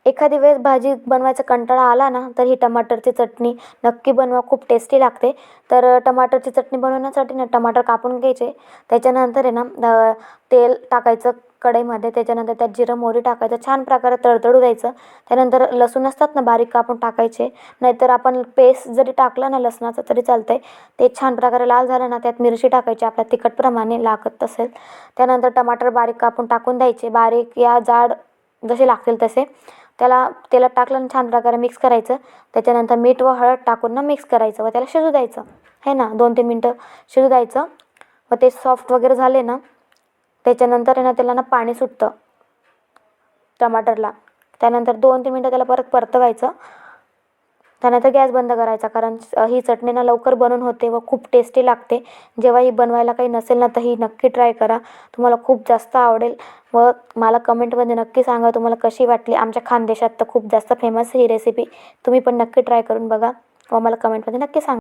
एखादी वेळेस भाजी बनवायचा कंटाळा आला ना, तर ही टमाटरची चटणी नक्की बनवा, खूप टेस्टी लागते. तर टमाटरची चटणी बनवण्यासाठी ना टमाटर कापून घ्यायचे. त्याच्यानंतर आहे ना तेल टाकायचं कढईमध्ये. त्याच्यानंतर त्यात जिरं मोहरी टाकायचं, छान प्रकारे तडतडू द्यायचं. त्यानंतर लसूण असतात ना बारीक कापून टाकायचे, नाहीतर आपण पेस्ट जरी टाकलं ना लसणाचं तरी चालतं आहे. ते छान प्रकारे लाल झालं ना, त्यात मिरची टाकायची आपल्या तिखटप्रमाणे लागत असेल. त्यानंतर टमाटर बारीक कापून टाकून द्यायचे, बारीक या जाड जसे लागतील तसे. त्याला तेलात टाकलं आणि छान प्रकारे मिक्स करायचं. त्याच्यानंतर मीठ व हळद टाकून ना मिक्स करायचं व त्याला शिजू द्यायचं आहे ना, 2-3 मिनटं शिजू द्यायचं. व ते सॉफ्ट वगैरे झाले ना, त्याच्यानंतर आहे ना त्याला ना पाणी सुटतं टमाटरला. त्यानंतर 2-3 मिनटं त्याला परत परतवायचं. त्यानंतर गॅस बंद करायचा, कारण ही चटणी ना लवकर बनवून होते व खूप टेस्टी लागते. जेव्हा ही बनवायला काही नसेल ना, तर ही नक्की ट्राय करा, तुम्हाला खूप जास्त आवडेल. व मला कमेंटमध्ये नक्की सांगा तुम्हाला कशी वाटली. आमच्या खानदेशात तर खूप जास्त फेमस ही रेसिपी. तुम्ही पण नक्की ट्राय करून बघा व मला कमेंटमध्ये नक्की सांगा.